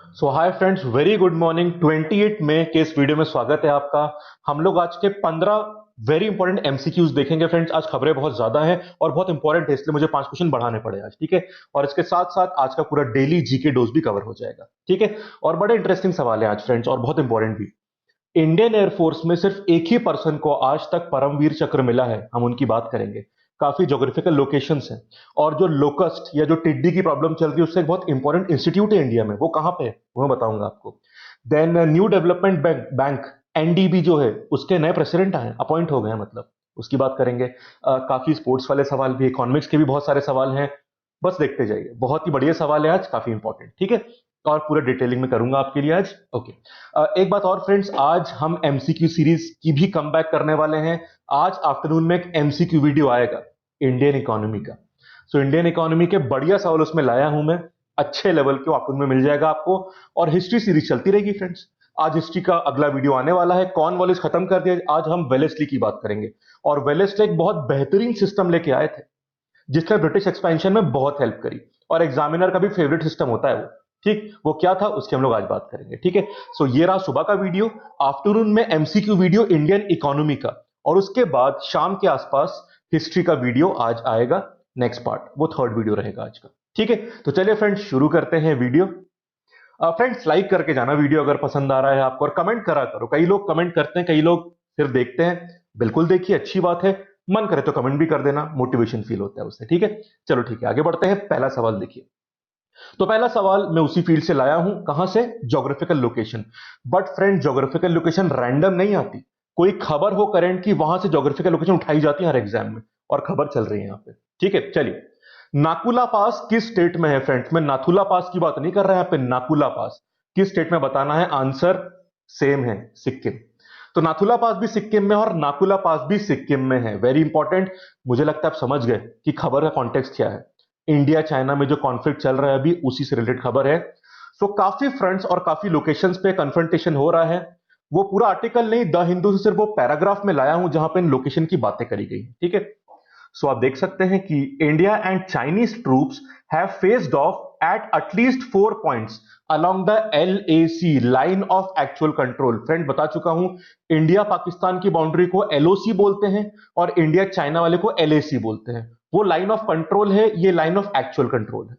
सो hi friends, very good morning. 28 मई के इस वीडियो में स्वागत है आपका। हम लोग आज के 15 वेरी इंपॉर्टेंट एमसीक्यूज देखेंगे फ्रेंड्स। आज खबरें बहुत ज्यादा हैं और बहुत इंपॉर्टेंट है, इसलिए मुझे 5 क्वेश्चन बढ़ाने पड़े आज, ठीक है। और इसके साथ साथ आज का पूरा डेली जीके डोज भी कवर हो जाएगा, ठीक है। और बड़े इंटरेस्टिंग सवाल है आज फ्रेंड्स, और बहुत इंपॉर्टेंट भी। इंडियन एयरफोर्स में सिर्फ एक ही पर्सन को आज तक परमवीर चक्र मिला है, हम उनकी बात करेंगे। काफी ज्योग्राफिकल लोकेशंस हैं। और जो लोकस्ट या जो टिड्डी की प्रॉब्लम चल रही है, उससे एक बहुत इंपॉर्टेंट इंस्टीट्यूट है इंडिया में, वो कहां पे है वो मैं बताऊंगा आपको। Then new development bank NDB जो है, उसके नए प्रेसिडेंट आए, अपॉइंट हो गए हैं मतलब, उसकी बात करेंगे। काफी स्पोर्ट्स वाले सवाल भी, इकोनॉमिक्स के भी बहुत सारे सवाल हैं। बस देखते जाइए, बहुत ही बढ़िया सवाल है आज, काफी इंपॉर्टेंट, ठीक है। और पूरा डिटेलिंग में करूंगा आपके लिए आज, ओके। एक बात और फ्रेंड्स, आज हम एमसीक्यू सीरीज की भी कम बैक करने वाले हैं। आज आफ्टरनून में एक एमसीक्यू वीडियो आएगा इंडियन इकोनॉमी का। सो इंडियन इकोनॉमी के बढ़िया सवाल उसमें लाया हूं मैं, अच्छे लेवल के, आफ्टरनून में मिल जाएगा आपको। और हिस्ट्री सीरीज चलती रहेगी फ्रेंड्स। आज हिस्ट्री का अगला वीडियो आने वाला है, कॉर्नवालिस खत्म कर दिया, आज हम वेलेस्ली की बात करेंगे। और वेलेस्ली एक बहुत बेहतरीन सिस्टम लेके आए थे, जिसने ब्रिटिश एक्सपेंशन में बहुत हेल्प करी। और एग्जामिनर का भी फेवरेट सिस्टम होता है वो, ठीक। वो क्या था उसकी हम लोग आज बात करेंगे, ठीक है। सो ये रहा सुबह का वीडियो। आफ्टरनून में एमसीक्यू वीडियो इंडियन इकोनॉमी का, और उसके बाद शाम के आसपास हिस्ट्री का वीडियो आज आएगा। नेक्स्ट पार्ट, वो थर्ड वीडियो रहेगा आज का, ठीक है। तो चलिए फ्रेंड्स, शुरू करते हैं वीडियो। फ्रेंड्स, लाइक करके जाना वीडियो अगर पसंद आ रहा है आपको, और कमेंट करा करो। कई लोग कमेंट करते हैं, कई लोग सिर्फ देखते हैं। बिल्कुल देखिए, अच्छी बात है। मन करे तो कमेंट भी कर देना, मोटिवेशन फील होता है उससे, ठीक है। चलो ठीक है, आगे बढ़ते हैं। पहला सवाल देखिए। तो पहला सवाल मैं उसी फील्ड से लाया हूं, कहां से? Geographical location. But friend, geographical location random नहीं आती। कोई खबर हो करंट की, वहां से ज्योग्राफिकल लोकेशन उठाई जाती है हर एग्जाम में, और खबर चल रही है यहां पे, ठीक है। चलिए, नाकुला पास किस स्टेट में है फ्रेंड्स? मैं नाथुला पास की बात नहीं कर रहा, यहां पे नाकुला पास किस स्टेट में बताना है। आंसर सेम है, सिक्किम। तो नाथुला पास भी सिक्किम में है और नाकुला पास भी सिक्किम में है, वेरी इंपॉर्टेंट। मुझे लगता है आप समझ गए कि खबर का कॉन्टेक्स्ट क्या है। इंडिया चाइना में जो कॉन्फ्लिक्ट चल रहा है अभी, उसी से रिलेटेड खबर है। सो काफी फ्रंट्स और काफी लोकेशंस पे कन्फ्रंटेशन हो रहा है। वो पूरा आर्टिकल नहीं, द हिंदू से सिर्फ वो पैराग्राफ में लाया हूं जहां पे इन लोकेशन की बातें करी गई, ठीक है। सो आप देख सकते हैं कि India and Chinese troops have faced of at least 4 points along the LAC line of actual control. Friend, बता चुका हूं, इंडिया पाकिस्तान की बाउंड्री को LOC बोलते हैं और इंडिया चाइना वाले को LAC बोलते हैं। वो लाइन ऑफ कंट्रोल है, ये लाइन ऑफ एक्चुअल कंट्रोल है।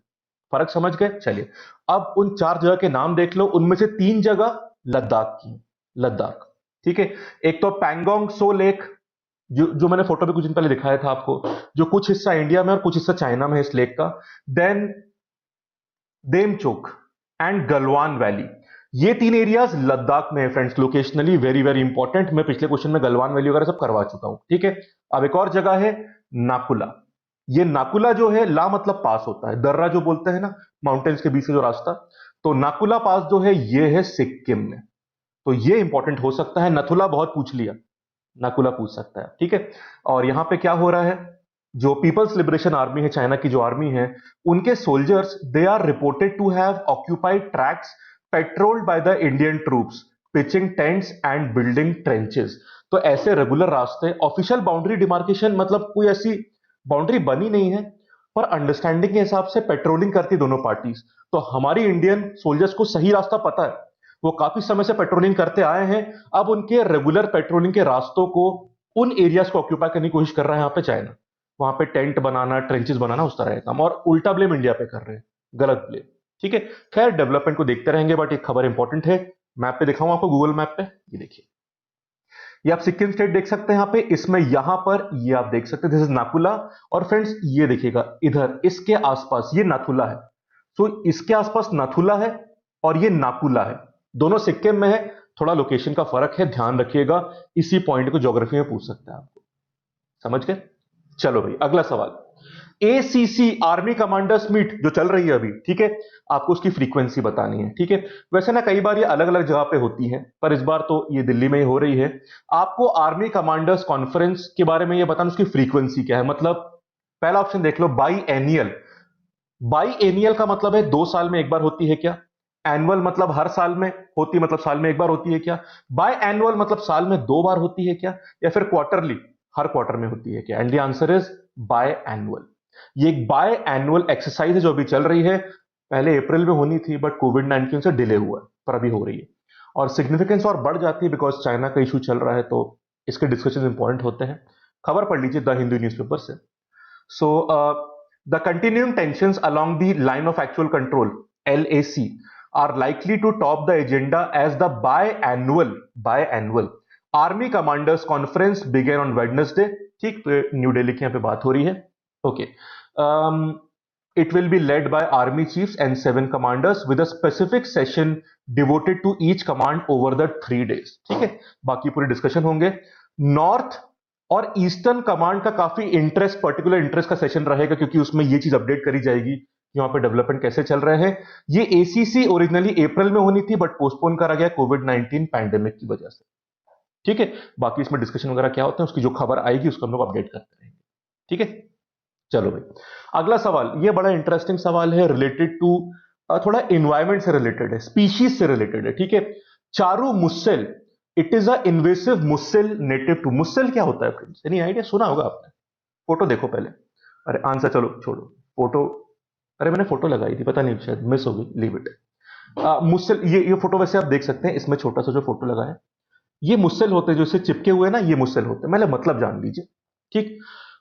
फर्क समझ गए? चलिए, अब उन 4 जगह के नाम देख लो, उनमें से 3 जगह लद्दाख की, लद्दाख, ठीक है। एक तो पैंगोंग सो लेक, जो मैंने फोटो पे कुछ दिन पहले दिखाया था आपको, जो कुछ हिस्सा इंडिया में और कुछ हिस्सा चाइना में है इस लेक का। Then Demchok and Galwan valley, ये 3 एरियाज लद्दाख में है friends. Locationally very very important. मैं पिछले क्वेश्चन में गलवान वैली वगैरह सब करवा चुका हूं, ठीक है। अब एक और जगह है नाकुला। ये नाकुला जो है, ला मतलब पास होता है, दर्रा जो बोलते हैं ना, माउंटेन्स के बीच से जो रास्ता। तो नाकुला पास जो है, ये है सिक्किम में। तो ये इंपॉर्टेंट हो सकता है। नथुला बहुत पूछ लिया, नाकुला पूछ सकता है, ठीक है। और यहां पे क्या हो रहा है, जो पीपल्स लिबरेशन आर्मी है, चाइना की जो आर्मी है, उनके soldiers, they are reported to have occupied tracks patrolled by the Indian troops, pitching tents and building trenches. तो ऐसे रेगुलर रास्ते, ऑफिशियल बाउंड्री डिमार्केशन मतलब कोई ऐसी बाउंड्री बनी नहीं है, पर अंडरस्टैंडिंग के हिसाब से पेट्रोलिंग करती दोनों पार्टीज। तो हमारी इंडियन सोल्जर्स को सही रास्ता पता है, वो काफी समय से पेट्रोलिंग करते आए हैं। अब उनके रेगुलर पेट्रोलिंग के रास्तों को, उन एरियाज को ऑक्यूपाई करने की कोशिश कर रहा है यहाँ पे चाइना। वहां पे टेंट बनाना, ट्रेंचेस बनाना, उस तरह का काम, और उल्टा ब्लेम इंडिया पे कर रहे हैं, गलत ब्लेम, ठीक है। खैर, डेवलपमेंट को देखते रहेंगे, बट एक खबर इंपॉर्टेंट है। मैप पे दिखाऊं आपको, गूगल मैप पे, ये देखिए। ये आप सिक्किम स्टेट देख सकते हैं यहाँ पे, इसमें यहां पर ये आप देख सकते हैं, दिस इज नाकुला। और फ्रेंड्स, ये देखिएगा इधर इसके आसपास ये नाथुला है। तो इसके आसपास नाथुला है और ये नाकुला है, दोनों सिक्किम में है। थोड़ा लोकेशन का फर्क है, ध्यान रखिएगा। इसी पॉइंट को ज्योग्राफी में पूछ सकते हैं आपको, समझ गए? चलो भाई, अगला सवाल। एसीसी आर्मी कमांडर्स मीट जो चल रही है अभी, ठीक है, आपको उसकी फ्रीक्वेंसी बतानी है, ठीक है। वैसे ना कई बार ये अलग अलग जगह पे होती है, पर इस बार तो ये दिल्ली में ही हो रही है। आपको आर्मी कमांडर्स कॉन्फ्रेंस के बारे में ये बताना, उसकी फ्रीक्वेंसी क्या है। मतलब पहला ऑप्शन देख लो, बाई एनियल। बाई एनियल का मतलब है 2 साल में एक बार होती है क्या? एनुअल मतलब हर साल में होती है, मतलब साल में एक बार होती है क्या? बाय एनुअल मतलब साल में 2 बार होती है क्या? या फिर क्वार्टरली, हर क्वार्टर में होती है क्या? And the answer is by annual. ये एक बाय एनुअल एक्सरसाइज है जो अभी चल रही है। पहले अप्रैल में होनी थी बट कोविड-19 से डिले हुआ है, पर अभी हो रही है। और सिग्निफिकेंस और बढ़ जाती है बिकॉज चाइना का इशू चल रहा है, तो इसके डिस्कशन इंपॉर्टेंट होते हैं। खबर पढ़ लीजिए द हिंदू न्यूज़पेपर से। So, the continuing tensions along the line of actual control (LAC) are likely to top the agenda as the biannual Army Commanders Conference began on Wednesday. ठीक, तो न्यू दिल्ली की यहाँ पे बात हो रही है। Okay, it will be led by army chiefs and 7 commanders with a specific session devoted to each command over the 3 days. ठीक है, बाकी पूरे डिस्कशन होंगे। नॉर्थ और ईस्टर्न कमांड का काफी इंटरेस्ट, पर्टिकुलर इंटरेस्ट का सेशन रहेगा क्योंकि उसमें ये चीज अपडेट करी जाएगी कि वहां पे डेवलपमेंट कैसे चल रहे हैं। ये एसीसी ओरिजिनली अप्रैल में होनी थी बट पोस्टपोन करा गया कोविड-19 पैंडेमिक की वजह से। ठीक है, बाकी इसमें डिस्कशन वगैरह क्या होता है उसकी जो खबर आएगी उसको हम लोग अपडेट करते रहेंगे। ठीक है, चलो भाई, अगला सवाल ये बड़ा इंटरेस्टिंग सवाल है, रिलेटेड टू थोड़ा इन्वायरमेंट से रिलेटेड है, स्पीशीज से रिलेटेड है। ठीक है, charru mussel, it is a invasive mussel native to. Mussel क्या होता है फ्रेंड्स, एनी आइडिया? सुना होगा आपने। फोटो देखो पहले। अरे आंसर चलो छोड़ो, फोटो, अरे मैंने फोटो लगाई थी, पता नहीं शायद मिस होगी, लीव इट। मुस्सेल, ये फोटो वैसे आप देख सकते हैं, इसमें छोटा सा जो फोटो लगा है ये मुस्सेल होते हैं, जो इससे चिपके हुए हैं ना, ये मुस्सेल होते हैं। मैंने मतलब जान लीजिए। ठीक,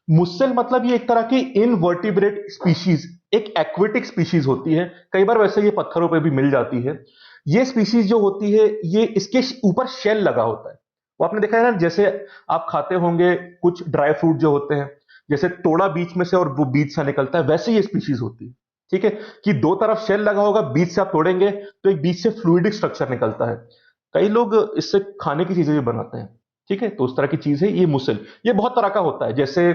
मुस्सेल मतलब ये एक तरह की इनवर्टिब्रेट स्पीशीज, एक एक्वेटिक स्पीशीज होती है। कई बार वैसे ये पत्थरों पे भी मिल जाती है। ये स्पीशीज जो होती है ये इसके ऊपर शेल लगा होता है। वो आपने देखा है ना, जैसे आप खाते होंगे कुछ ड्राई फ्रूट जो होते हैं, जैसे तोड़ा बीच में से और वो बीज से निकलता है, वैसे ये स्पीशीज होती है। ठीक है, कि दो तरफ शेल लगा होगा, बीच से आप तोड़ेंगे तो एक बीच से फ्लूइडिक स्ट्रक्चर निकलता है। कई लोग इससे खाने की चीजें भी बनाते हैं। ठीक है, तो उस तरह की चीज है ये मुसल। ये बहुत तरह का होता है, जैसे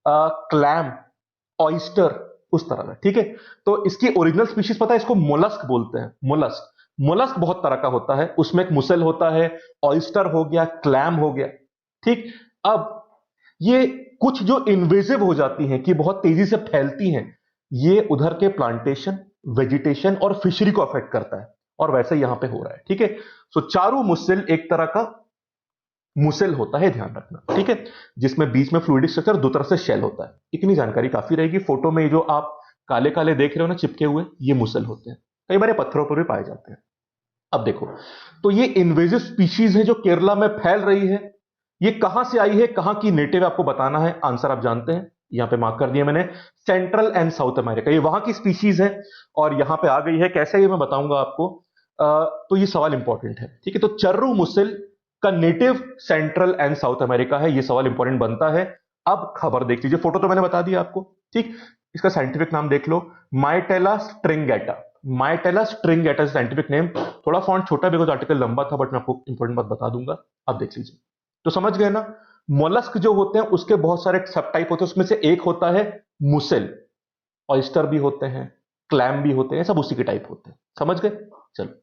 क्लैम, ऑयस्टर, उस तरह का। ठीक है, तो इसकी ओरिजिनल स्पीशीज पता है, इसको मोलस्क बोलते हैं। मोलस्क, मोलस्क बहुत तरह का होता है, उसमें एक मुसल होता है, ऑयस्टर हो गया, क्लैम हो गया। ठीक, अब ये कुछ जो इन्वेजिव हो जाती हैं, कि बहुत तेजी से फैलती हैं, ये उधर के प्लांटेशन, वेजिटेशन और फिशरी को अफेक्ट करता है, और वैसे यहां पे हो रहा है। ठीक है, सो चारू मुसल एक तरह का मुसेल होता है, ध्यान रखना। ठीक है, जिसमें बीच में फ्लूइडिक स्ट्रक्चर, दो तरफ से शेल होता है। इतनी जानकारी काफी रहेगी। फोटो में जो आप काले काले देख रहे हो ना चिपके हुए, ये मुसल होते हैं। कई बार ये पत्थरों पर भी पाए जाते हैं। अब देखो, तो ये इन्वेजिव स्पीशीज है जो केरला में फैल रही है। ये कहां से आई है, कहां की नेटिव, आपको बताना है। आंसर आप जानते हैं, यहां पे मार्क कर दिया मैंने, सेंट्रल एंड साउथ अमेरिका, ये वहां की स्पीशीज है और यहां पे आ गई है। कैसे, ये मैं बताऊंगा आपको। तो ये सवाल इंपॉर्टेंट है। ठीक है, तो चर्रू मुसल का native central and south America है, ये सवाल इंपॉर्टेंट बनता है। अब खबर देख लीजिए, फोटो तो मैंने बता दिया आपको। ठीक, इसका साइंटिफिक नाम देख लो, माइटेला स्ट्रिंगेटा। माइटेला स्ट्रिंगेटा साइंटिफिक नेम। थोड़ा फॉन्ट छोटा बिकॉज आर्टिकल लंबा था, बट मैं आपको इंपॉर्टेंट बात बता दूंगा। अब देख लीजिए, तो समझ गए ना। मोलस्क जो होते हैं उसके बहुत सारे सब टाइप होते हैं, उसमें से एक होता है मुसेल। ऑयस्टर भी होते हैं, क्लैम भी होते हैं, सब उसी के टाइप होते हैं। समझ गए, चलो।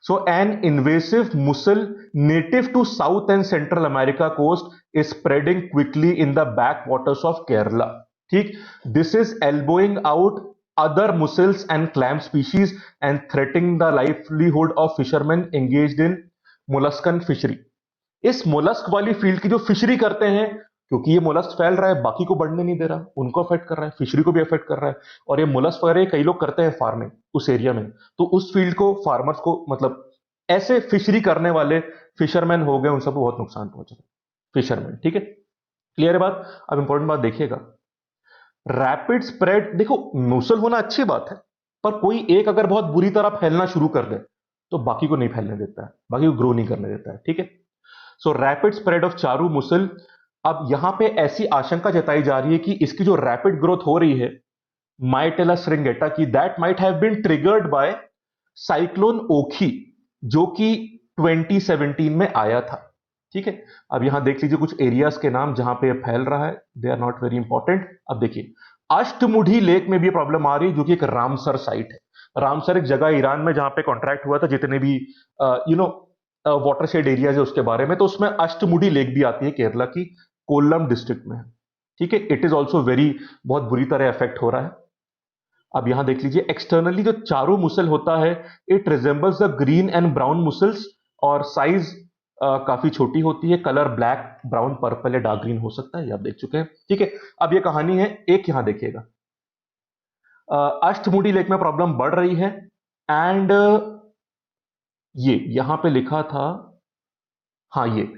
So an invasive mussel native to South and Central America coast is spreading quickly in the backwaters of Kerala. ठीक, this is elbowing out other mussels and clam species and threatening the livelihood of fishermen engaged in molluscan fishery. इस mollusc वाली field की जो fishery करते हैं, क्योंकि ये mollusc फैल रहा है, बाकी को बढ़ने नहीं दे रहा, उनको अफेक्ट कर रहा है, फिशरी को भी अफेक्ट कर रहा है। और ये मोलस्क वगैरह कई लोग करते हैं फार्मिंग उस एरिया में, तो उस फील्ड को, फार्मर्स को, मतलब ऐसे फिशरी करने वाले फिशरमैन हो गए, उन सबको बहुत नुकसान पहुंच रहा है। फिशरमैन, ठीक है, क्लियर है बात। अब इंपॉर्टेंट बात देखिएगा, रैपिड स्प्रेड। देखो, मूसल होना अच्छी बात है, पर कोई एक अगर बहुत बुरी तरह फैलना शुरू कर दे तो बाकी को नहीं फैलने देता है, बाकी को ग्रो नहीं करने देता है। ठीक है, सो रैपिड स्प्रेड ऑफ चारू मुसल। अब यहां पे ऐसी आशंका जताई जा रही है कि इसकी जो रैपिड ग्रोथ हो रही है माइटेला श्रिंगेटा की, that might have been triggered by cyclone Ockhi, जो कि 2017 में आया था। ठीक है, अब यहां देख लीजिए कुछ एरियाज के नाम जहां पे फैल रहा है, they are not very important. अब देखिए, अष्टमुडी लेक में भी प्रॉब्लम आ रही है, जो कि एक रामसर साइट है। रामसर एक जगह ईरान में जहां पे कॉन्ट्रैक्ट हुआ था, जितने भी वाटरशेड एरियाज है उसके बारे में, तो उसमें अष्टमुडी लेक भी आती है, केरला की कोल्लम डिस्ट्रिक्ट में। ठीक है, इट इज ऑल्सो वेरी, बहुत बुरी तरह इफेक्ट हो रहा है। अब यहां देख लीजिए, एक्सटर्नली जो चारू मुसल होता है, it resembles the green and brown mussels, और साइज काफी छोटी होती है, कलर ब्लैक, ब्राउन, पर्पल या डार्क ग्रीन हो सकता है, ये आप देख चुके हैं। ठीक है, अब ये कहानी है, एक यहां देखिएगा, अष्टमुडी लेक में प्रॉब्लम बढ़ रही है। एंड ये यहां पे लिखा था, हाँ ये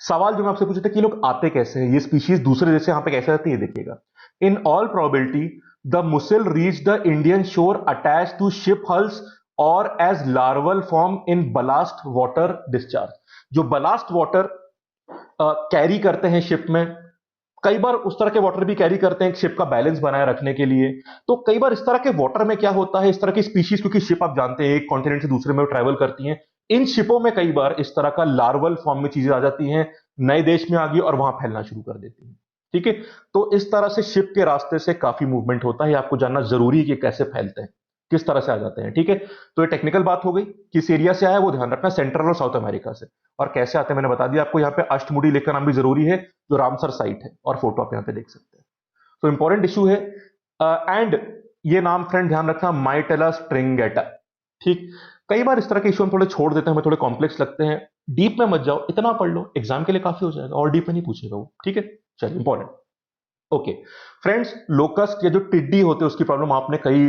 सवाल जो मैं आपसे पूछा था कि ये लोग आते कैसे हैं, ये स्पीशीज दूसरे देश से यहां पे कैसे आती है, ये देखिएगा। In all probability the mussel reach the Indian shore attach to ship hulls और as larval form in ballast water discharge. जो बलास्ट वाटर कैरी करते हैं शिप में, कई बार उस तरह के वाटर भी कैरी करते हैं शिप का बैलेंस बनाए रखने के लिए। तो कई बार इस तरह के वाटर में क्या होता है, इस तरह की स्पीशीज, क्योंकि शिप आप जानते हैं एक कॉन्टिनेंट से दूसरे में ट्रैवल करती हैं, इन शिपों में कई बार इस तरह का लार्वल फॉर्म में चीजें आ जाती हैं, नए देश में आ गई और वहां फैलना शुरू कर देती हैं। ठीक है, तो इस तरह से शिप के रास्ते से काफी मूवमेंट होता है, आपको जानना जरूरी है कि कैसे फैलते हैं, किस तरह से आ जाते हैं। ठीक है, तो ये टेक्निकल बात हो गई, किस एरिया से आया वो ध्यान रखना, सेंट्रल और साउथ अमेरिका से। और कैसे आते हैं मैंने बता दिया आपको, यहाँ पे अष्टमुडी लेक का नाम भी जरूरी है, जो रामसर साइट है, और फोटो आप यहाँ पे देख सकते हैं। तो इंपॉर्टेंट इशू है। एंड ये नाम फ्रेंड ध्यान रखना, माइटेला स्ट्रिंगेटा। ठीक, कई बार इस तरह के इशू हम थोड़े छोड़ देते हैं, हमें थोड़े कॉम्प्लेक्स लगते हैं, डीप में मत जाओ, इतना पढ़ लो एग्जाम के लिए काफी हो जाएगा, और डीप में नहीं पूछेगा वो। ठीक है, चलिए इंपॉर्टेंट। ओके फ्रेंड्स, लोकस्ट या जो टिड्डी होते हैं उसकी प्रॉब्लम आपने कई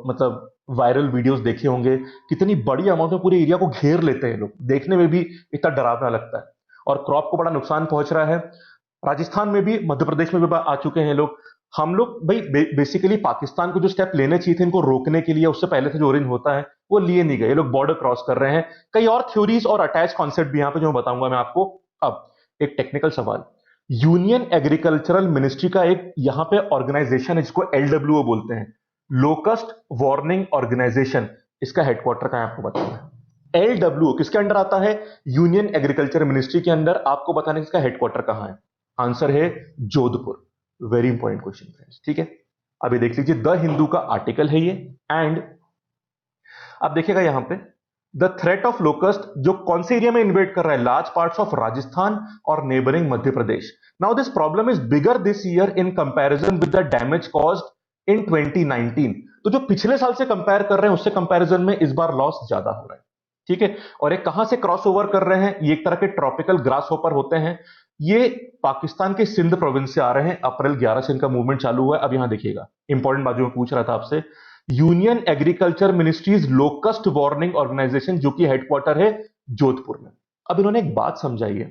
मतलब वायरल वीडियोस देखे होंगे, कितनी बड़ी अमाउंट में पूरे एरिया को घेर लेते हैं लोग, देखने में भी इतना डरावना लगता है, और क्रॉप को बड़ा नुकसान पहुंच रहा है। राजस्थान में भी, मध्य प्रदेश में भी आ चुके हैं लोग। हम लोग भाई बेसिकली पाकिस्तान को जो स्टेप लेने चाहिए थे इनको रोकने के लिए, उससे पहले से जो ओरिजिन होता है वो लिए नहीं गए, लोग बॉर्डर क्रॉस कर रहे हैं। कई और थ्योरीज और अटैच कॉन्सेप्ट भी यहाँ पे जो मैं बताऊंगा मैं आपको। अब एक टेक्निकल सवाल, यूनियन एग्रीकल्चरल मिनिस्ट्री का एक यहां पे ऑर्गेनाइजेशन है जिसको एलडब्ल्यूओ बोलते हैं, लोकस्ट वार्निंग ऑर्गेनाइजेशन, इसका हेडक्वार्टर कहां है आपको बताना है। एलडब्ल्यूओ किसके अंडर आता है, यूनियन एग्रीकल्चर मिनिस्ट्री के अंदर, आपको बताना है इसका हेडक्वार्टर कहां है। आंसर है Jodhpur. Very important question friends. ठीक है, अभी देख लीजिए, द हिंदू का आर्टिकल है ये। एंड अब देखिएगा यहां पे, द थ्रेट ऑफ लोकस्ट जो कौन से एरिया में इन्वेट कर रहा है, लार्ज पार्ट्स ऑफ राजस्थान और neighbouring Madhya Pradesh. Now this problem is bigger this year in comparison with the damage caused in 2019। तो जो पिछले साल से कंपेयर कर रहे हैं उससे कंपैरिजन में इस बार लॉस ज्यादा हो रहा है। ठीक है, और ये कहां से क्रॉस ओवर कर रहे हैं, ये एक तरह के ट्रॉपिकल ग्रास होपर होते हैं, ये पाकिस्तान के सिंध प्रोविंस से आ रहे हैं। अप्रैल 11 से इनका मूवमेंट चालू हुआ है। अब यहां देखिएगा, इंपॉर्टेंट बात जो मैं पूछ रहा था आपसे, union agriculture ministry's locust warning organization जो कि हेडक्वार्टर है जोधपुर में। अब इन्होंने एक बात समझाई है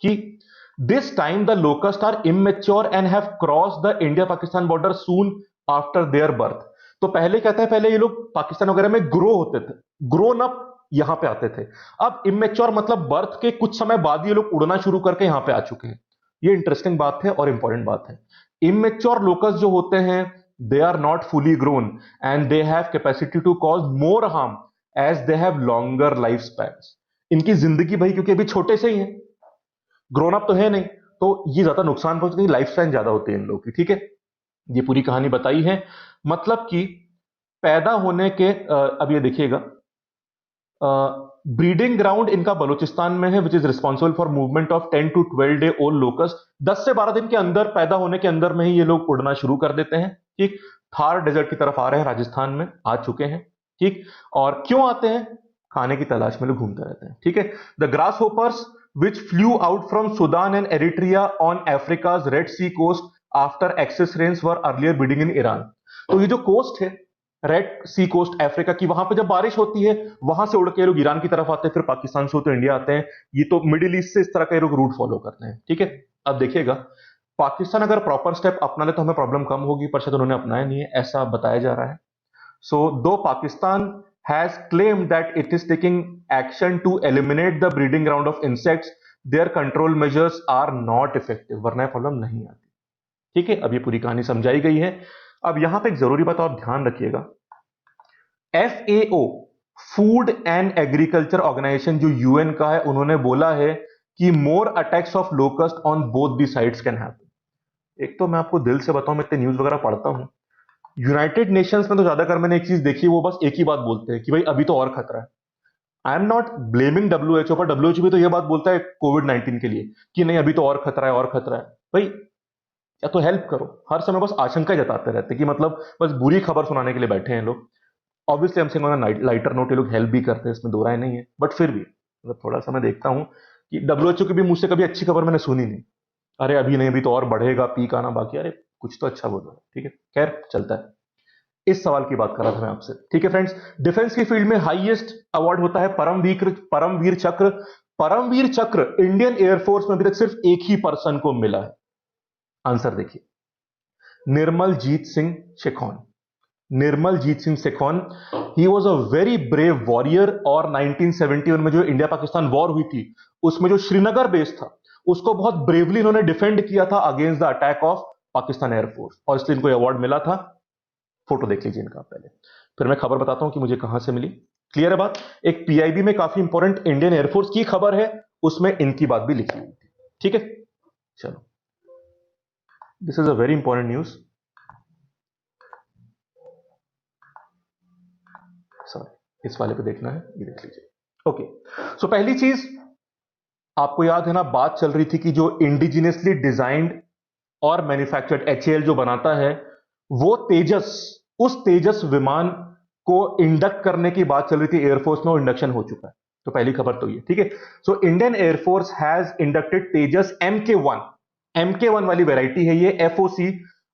कि this time the locust are immature and have cross the India Pakistan border soon after their birth. तो पहले कहते हैं, पहले ये लोग पाकिस्तान वगैरह में ग्रो होते थे, ग्रोन अप यहां पे आते थे। अब इमेच्योर मतलब बर्थ के कुछ समय बाद ये लोग उड़ना शुरू करके यहां पे आ चुके हैं। ये इंटरेस्टिंग बात है और इंपॉर्टेंट बात है। इमेच्योर लोकस जो होते हैं, they are not fully grown and they have capacity to cause more harm as they have longer lifespans। इनकी जिंदगी भाई क्योंकि अभी छोटे से ही है, ग्रोन अप तो है नहीं, तो ये ज्यादा नुकसान पहुंचती है, लाइफ स्पैन ज्यादा होती है इन लोगों की। ठीक है, ये पूरी कहानी बताई है। मतलब कि पैदा होने के अब ये देखिएगा, ब्रीडिंग ग्राउंड इनका बलूचिस्तान में है, which is responsible for movement of 10 to 12 day old locus. 10 से 12 दिन के अंदर, पैदा होने के अंदर में ही ये लोग उड़ना शुरू कर देते हैं। ठीक, थार डेजर्ट की तरफ आ रहे हैं, राजस्थान में आ चुके हैं। ठीक, और क्यों आते हैं, खाने की तलाश में लोग घूमते रहते हैं। ठीक है, the grasshoppers which flew out from Sudan and Eritrea on Africa's red sea coast after excess rains were earlier breeding in Iran. तो ये जो कोस्ट है रेड सी कोस्ट अफ्रीका की, वहां पे जब बारिश होती है वहां से उड़ के लोग ईरान की तरफ आते हैं, फिर पाकिस्तान से होते इंडिया आते हैं। ये तो मिडिल ईस्ट से इस तरह का लोग रूट फॉलो करते हैं। ठीक है, अब देखिएगा, पाकिस्तान अगर प्रॉपर स्टेप अपना ले तो हमें प्रॉब्लम कम होगी, पर शायद उन्होंने अपनाया नहीं है, ऐसा बताया जा रहा है। सो दो Pakistan has claimed that it is taking action to eliminate the breeding ground of insects, their control measures are not effective, वरना प्रॉब्लम नहीं आती। ठीक है, अब ये पूरी कहानी समझाई गई है। अब यहां पे एक जरूरी बात और ध्यान रखिएगा, FAO Food and Agriculture Organization जो यूएन का है, उन्होंने बोला है कि more attacks of locust on both the sides can happen. एक तो मैं आपको दिल से बताऊं, मैं इतने न्यूज वगैरह पढ़ता हूं, यूनाइटेड नेशंस में तो ज्यादातर मैंने एक चीज देखी, वो बस एक ही बात बोलते हैं कि भाई अभी तो और खतरा है। I am not blaming WHO, पर WHO भी तो ये बात बोलता है कोविड-19 के लिए कि नहीं अभी तो और खतरा है, और खतरा है। भाई या तो हेल्प करो, हर समय बस आशंका जताते रहते कि मतलब बस बुरी खबर सुनाने के लिए बैठे हैं लोग। ऑब्वियसली हमसे लाइटर नोट ये लोग हेल्प भी करते हैं, इसमें दो राय नहीं है, बट फिर भी मतलब थोड़ा सा मैं देखता हूं कि WHO के भी मुंह से कभी अच्छी खबर मैंने सुनी नहीं। अरे अभी नहीं, अभी तो और बढ़ेगा, पीक आना बाकी, अरे कुछ तो अच्छा बोलो। ठीक है, खैर चलता है। इस सवाल की बात कर रहा था मैं आपसे। ठीक है फ्रेंड्स, डिफेंस की फील्ड में हाईएस्ट अवार्ड होता है परमवीर चक्र। परमवीर चक्र इंडियन एयरफोर्स में अभी तक सिर्फ एक ही पर्सन को मिला है। आंसर देखिए, Nirmaljit Singh Sekhon. Nirmaljit Singh Sekhon, he was a very brave warrior. और 1971 में जो इंडिया पाकिस्तान वॉर हुई थी, उसमें जो श्रीनगर बेस था, उसको बहुत ब्रेवली इन्होंने डिफेंड किया था against the attack of Pakistan air force, और इसलिए इनको अवार्ड मिला था। फोटो देख लीजिए इनका पहले, फिर मैं खबर बताता हूं कि मुझे कहां से मिली। क्लियर है बात? एक पीआईबी में काफी इंपॉर्टेंट इंडियन एयरफोर्स की खबर है, उसमें इनकी बात भी लिखी हुई थी। ठीक है, चलो, this is a very important news. Sorry, इस वाले पे देखना है, ये देख लीजिए। ओके, सो पहली चीज, आपको याद है ना, बात चल रही थी कि जो इंडिजिनियसली डिजाइंड और मैन्युफैक्चर्ड एचएएल जो बनाता है, वो तेजस, उस तेजस विमान को इंडक्ट करने की बात चल रही थी एयरफोर्स में, वो इंडक्शन हो चुका है। तो पहली खबर तो ये। ठीक है, so Indian air force has inducted Tejas MK1। MK1 वाली वेराइटी है ये, FOC,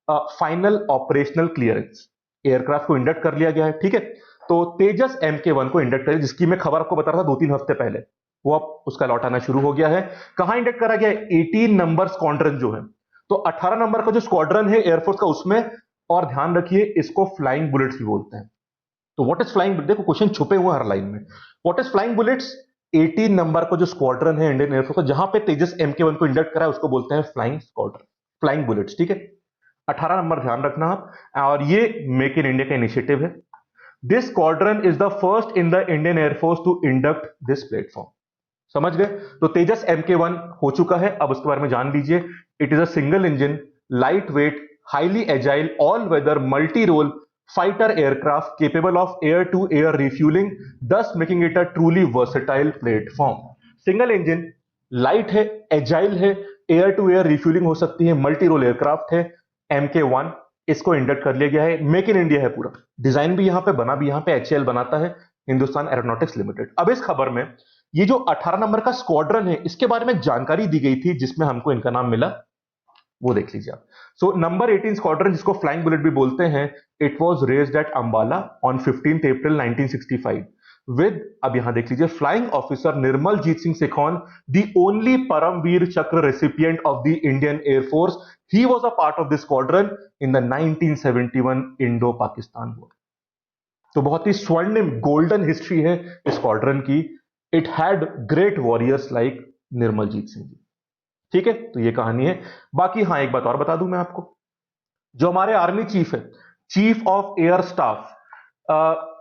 final operational clearance. Aircraft को इंडक्ट कर लिया गया है। ठीक है, तो तेजस MK1 को इंडक्ट करें, जिसकी मैं खबर आपको बता रहा था 2-3 हफ्ते पहले, वो अब उसका लौट आना शुरू हो गया है। कहां इंडक्ट करा गया है? 18 नंबर स्क्वाड्रन जो है, तो 18 नंबर का जो स्क्वाड्रन है एयरफोर्स का, उसमें। और ध्यान रखिए, इसको फ्लाइंग बुलेट्स भी बोलते हैं। तो व्हाट इज फ्लाइंग, देखो क्वेश्चन छुपे हुए हर लाइन में। What is flying bullets? 18 number का जो स्क्वाड्रन है इंडियन एयरफोर्स का, जहां पे तेजस MK1 को इंडक्ट करा है, उसको बोलते हैं फ्लाइंग स्क्वाड्रन, फ्लाइंग बुलेट्स। ठीक है, 18 नंबर ध्यान रखना आप। और ये मेक इन इंडिया का इनिशिएटिव है। This squadron is the first in the Indian air force to induct this platform. समझ गए? तो तेजस MK1 हो चुका है, अब उसके बारे में जान लीजिए। It is a single engine, light weight, highly agile, all weather, multi role fighter aircraft capable of air to air refuelling, thus making it a truly versatile platform. Single engine, light है, agile है, air to air refuelling हो सकती है, multi role aircraft है, MK1। इसको induct कर लिया गया है, मेक इन इंडिया है पूरा, डिजाइन भी यहां पे बना भी यहां पे HAL बनाता है, हिंदुस्तान एरोनॉटिक्स लिमिटेड। अब इस खबर में ये जो 18 नंबर का स्क्वाड्रन है, इसके बारे में जानकारी दी गई थी, जिसमें हमको इनका नाम मिला, वो देख लीजिए आप। सो नंबर 18 स्क्वाड्रन, जिसको फ्लाइंग बुलेट भी बोलते हैं, it was raised eight Ambala on 15 April 1965 with, अब यहां देख लीजिए, flying officer Nirmaljit Singh शेखौन, the only Paramvir चक्र recipient of the Indian air force. He was a part of the squadron in the 1971 Indo Pakistan war. तो बहुत ही स्वर्णिम गोल्डन हिस्ट्री है इस स्क्वाड्रन की। It had great warriors like Nirmaljit Singh ji. ठीक है, तो ये कहानी है। बाकी हाँ, एक बात और बता दूं मैं आपको, जो हमारे आर्मी चीफ है, chief of air staff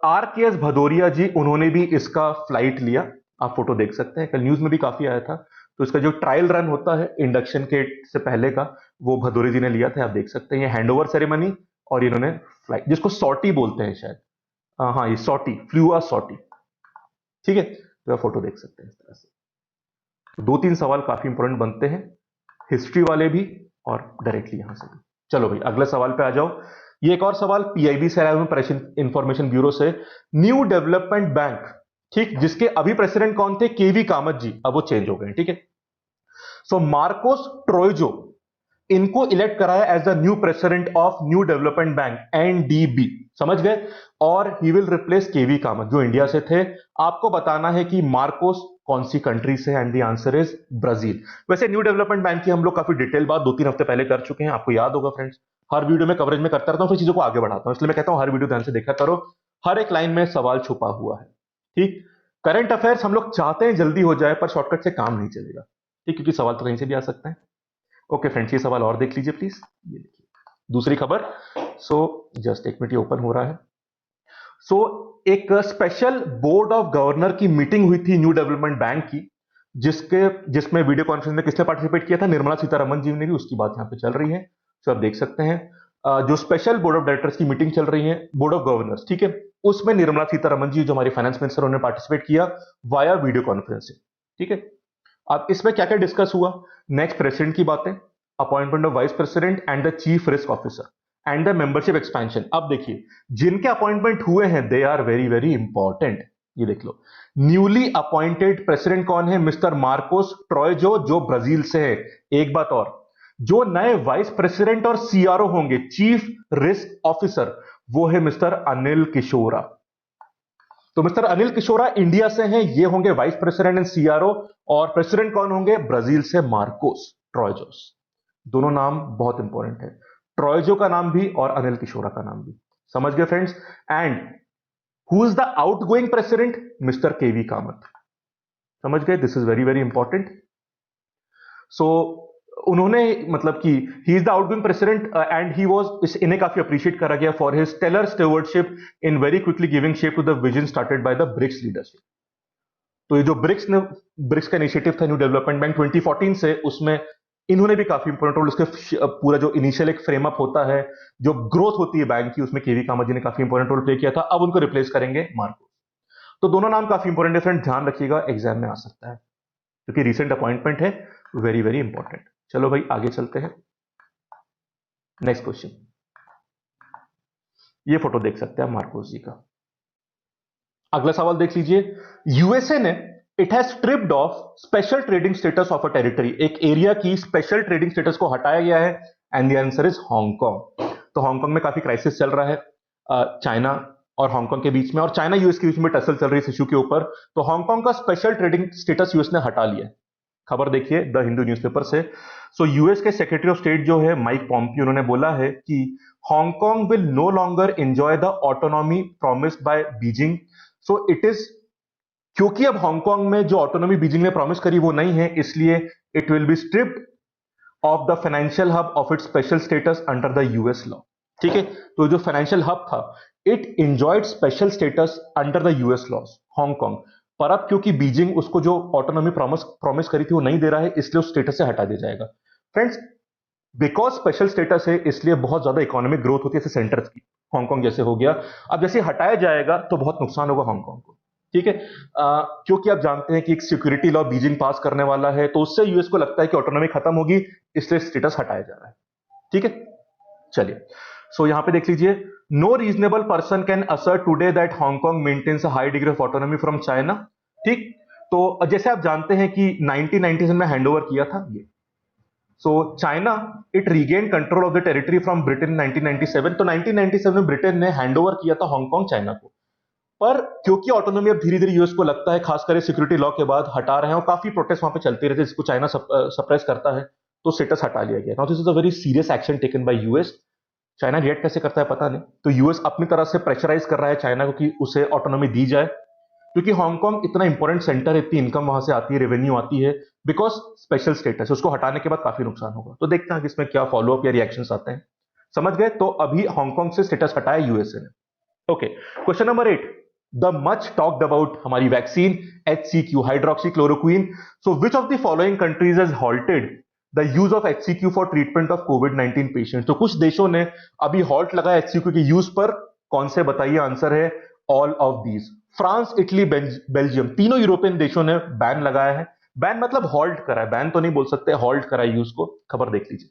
RKS Bhadauria ji, उन्होंने भी इसका फ्लाइट लिया। आप फोटो देख सकते हैं, कल न्यूज में भी काफी आया था। तो इसका जो ट्रायल रन होता है इंडक्शन के से पहले का, वो भदौरिया जी ने लिया था। आप देख सकते हैं, ये हैंडओवर सेरेमनी, और इन्होंने फ्लाइट, जिसको सॉटी बोलते हैं शायद, हाँ, ये सॉटी, फ्लूआ सॉटी। ठीक है, तो आप फोटो देख सकते हैं इस तरह से। 2-3 सवाल काफी इंपॉर्टेंट बनते हैं, हिस्ट्री वाले भी और डायरेक्टली यहां से भी। चलो भाई, अगले सवाल पे आ जाओ। ये एक और सवाल पीआईबी से आया हुआ, प्रेस इंफॉर्मेशन ब्यूरो से। न्यू डेवलपमेंट बैंक, ठीक, जिसके अभी प्रेसिडेंट कौन थे? केवी कामत जी, अब वो चेंज हो गए। ठीक है, सो मार्कोस ट्रोइजो, इनको इलेक्ट कराया as the new president of new development bank, NDB। समझ गए? और he will replace K V Kamath, जो इंडिया से थे। आपको बताना है कि मार्कोस कौन सी कंट्री से, and the answer is Brazil. वैसे न्यू डेवलपमेंट बैंक की हम लोग काफी डिटेल बात 2-3 हफ्ते पहले कर चुके हैं, आपको याद होगा फ्रेंड्स। हर वीडियो में कवरेज में करता रहता हूं, फिर चीजों को आगे बढ़ाता हूं, इसलिए मैं कहता हूं हर वीडियो ध्यान से देखा करो, हर एक लाइन में सवाल छुपा हुआ है। ठीक, करंट अफेयर्स हम लोग चाहते हैं जल्दी हो जाए, पर शॉर्टकट से काम नहीं चलेगा। ठीक, क्योंकि सवाल तो कहीं से भी आ सकते हैं। ओके फ्रेंड्स, ये सवाल और देख लीजिए प्लीज। ये देखिए दूसरी खबर। सो जस्ट एक मिनट, ये ओपन हो रहा है। सो एक स्पेशल बोर्ड ऑफ गवर्नर की मीटिंग हुई थी न्यू डेवलपमेंट बैंक की, जिसमें वीडियो कॉन्फ्रेंस में किसने पार्टिसिपेट किया था? निर्मला सीतारमन जी ने भी, उसकी बात यहाँ पे चल रही है। तो आप देख सकते हैं, जो स्पेशल बोर्ड ऑफ डायरेक्टर्स की मीटिंग चल रही है, बोर्ड ऑफ गवर्नर्स, ठीक है, उसमें निर्मला सीतारमन जी, जो हमारी फाइनेंस मिनिस्टर, उन्होंने पार्टिसिपेट किया वाया वीडियो कॉन्फ्रेंसिंग। ठीक है, अब इसमें क्या क्या डिस्कस हुआ? नेक्स्ट प्रेसिडेंट की बातें, appointment of vice president and the chief risk officer, and the membership expansion. अब देखिए, जिनके अपॉइंटमेंट हुए हैं, they are very very important. ये देख लो, न्यूली अपॉइंटेड प्रेसिडेंट कौन है? मिस्टर मार्कोस ट्रोइजो, जो ब्राजील से है। एक बात और, जो नए वाइस प्रेसिडेंट और CRO होंगे, चीफ रिस्क ऑफिसर, वो है मिस्टर अनिल किशोरा। तो मिस्टर अनिल किशोरा इंडिया से हैं, ये होंगे वाइस प्रेसिडेंट एंड सीआरओ। और प्रेसिडेंट कौन होंगे? ब्राजील से मार्कोस ट्रोयजोस। दोनों नाम बहुत इंपॉर्टेंट है, ट्रोयजो का नाम भी और अनिल किशोरा का नाम भी। समझ गए friends? And who is the outgoing president? Mister KV Kamath. समझ गए? This is very very important. So उन्होंने मतलब कि he is the outgoing president and he was, इन्हें काफी अप्रिशिएट करा गया for his stellar stewardship in very quickly giving shape to the vision started by the BRICS leadership. तो ये जो ब्रिक्स का इनिशिएटिव था, न्यू डेवलपमेंट बैंक 2014 से, उसमें इन्होंने भी काफी इंपॉर्टेंट रोल, उसके पूरा जो इनिशियल एक फ्रेमअप होता है, जो ग्रोथ होती है बैंक की, उसमें केवी कामत जी ने काफी इंपॉर्टेंट रोल प्ले किया था। अब उनको रिप्लेस करेंगे मार्को। तो दोनों नाम काफी इंपॉर्टेंट है फ्रेंड, ध्यान रखिएगा, एग्जाम में आ सकता है क्योंकि रिसेंट अपॉइंटमेंट है, वेरी वेरी इंपॉर्टेंट। चलो भाई आगे चलते हैं। नेक्स्ट क्वेश्चन, ये फोटो देख सकते हैं मार्कोस जी का। अगला सवाल देख लीजिए। यूएसए ने it has stripped off special trading status of a territory, एक एरिया की स्पेशल ट्रेडिंग स्टेटस को हटाया गया है, and the answer is Hong Kong. तो हांगकांग में काफी क्राइसिस चल रहा है चाइना और हांगकांग के बीच में, और चाइना यूएस के बीच में टसल चल रही है इस इशू के ऊपर। तो हांगकांग का स्पेशल ट्रेडिंग स्टेटस यूएस ने हटा लिया है। खबर देखिए द हिंदू न्यूज़पेपर से। सो यूएस के सेक्रेटरी ऑफ स्टेट जो है माइक पॉम्पियो, उन्होंने बोला है कि Hong Kong will no longer enjoy the autonomy promised by Beijing. So it is, क्योंकि अब हांगकांग में जो ऑटोनॉमी बीजिंग ने प्रॉमिस करी वो नहीं है, इसलिए it will be stripped off the financial hub of its special status under the US law. ठीक है, तो जो फाइनेंशियल हब था, it enjoyed special status under the US laws, Hong Kong. पर अब क्योंकि बीजिंग उसको जो ऑटोनॉमी प्रॉमिस करी थी वो नहीं दे रहा है, इसलिए उस स्टेटस से हटा दिया जाएगा। फ्रेंड्स, बिकॉज स्पेशल स्टेटस है इसलिए बहुत ज्यादा इकोनॉमिक ग्रोथ होती है ऐसे सेंटर्स की, हांगकांग जैसे हो गया। अब जैसे हटाया जाएगा तो बहुत नुकसान होगा हांगकांग को। ठीक है, क्योंकि आप जानते हैं कि एक सिक्योरिटी लॉ बीजिंग पास करने वाला है, तो उससे यूएस को लगता है कि ऑटोनॉमी खत्म होगी, इसलिए स्टेटस हटाया जा रहा है। ठीक है, चलिए। सो यहां पे देख लीजिए, no reasonable person can assert today that Hong Kong maintains a high degree of autonomy from China. ठीक, तो जैसे आप जानते हैं कि 1997 में हैंडओवर किया था ये, so China it regain control of the territory from Britain 1997। तो 1997 में ब्रिटेन ने हैंडओवर किया था हांगकांग चाइना को। पर क्योंकि ऑटोनॉमी अब धीरे धीरे यूएस को लगता है, खासकर सिक्योरिटी लॉ के बाद हटा रहे हैं, और काफी प्रोटेस्ट वहां पे चलते रहते हैं जिसको चाइना सप्रेस करता है, तो स्टेटस हटा लिया गया। Now this is a very serious action taken by US. China react कैसे करता है पता नहीं, तो यूएस अपनी तरह से प्रेशराइज कर रहा है चाइना को कि उसे ऑटोनॉमी दी जाए, क्योंकि हांगकांग इतना इंपॉर्टेंट सेंटर है, इतनी इनकम वहां से आती है, रेवेन्यू आती है, बिकॉज स्पेशल स्टेटस, उसको हटाने के बाद काफी नुकसान होगा। तो देखते हैं कि इसमें क्या फॉलोअप या रिएक्शंस आते हैं। समझ गए? तो अभी हांगकांग से स्टेटस हटाया यूएसए ने। Okay, question number 8, the much talked about हमारी vaccine HCQ, hydroxychloroquine. So which of the following countries has halted the use of HCQ for treatment of कोविड-19 पेशेंट। तो कुछ देशों ने अभी हॉल्ट लगाया HCQ के यूज पर, कौन से बताइए? आंसर है all of these. France, Italy, Belgium, तीनों यूरोपियन देशों ने बैन लगाया है। बैन मतलब हॉल्ट करा है, बैन तो नहीं बोल सकते, हॉल्ट करा है यूज को। खबर देख लीजिए।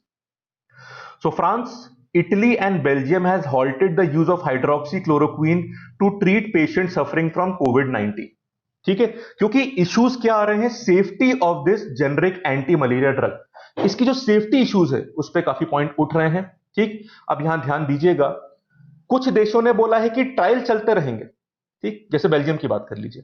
So France, Italy and Belgium has halted the use of hydroxychloroquine to treat patients suffering from COVID-19। ठीक है, क्योंकि इश्यूज क्या आ रहे हैं? Safety of this generic anti malaria drug, इसकी जो सेफ्टी इश्यूज है उस पर काफी पॉइंट उठ रहे हैं। ठीक, अब यहां ध्यान दीजिएगा, कुछ देशों ने बोला है कि ट्रायल चलते रहेंगे। ठीक, जैसे बेल्जियम की बात कर लीजिए।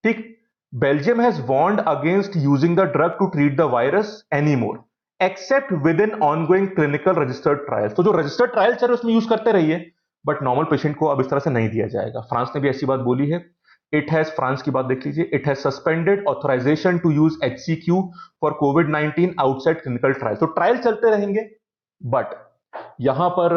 ठीक, Belgium has warned against using the drug to treat the virus any more except within ongoing clinical registered trial. तो जो रजिस्टर्ड ट्रायल चल रहे उसमें यूज करते रहिए, बट नॉर्मल पेशेंट को अब इस तरह से नहीं दिया जाएगा। फ्रांस ने भी ऐसी बात बोली है। इट हैज, फ्रांस की बात देख लीजिए, it has suspended authorisation to use HCQ for कोविड-19 आउटसाइड क्लिनिकल ट्रायल। तो ट्रायल चलते रहेंगे, बट यहां पर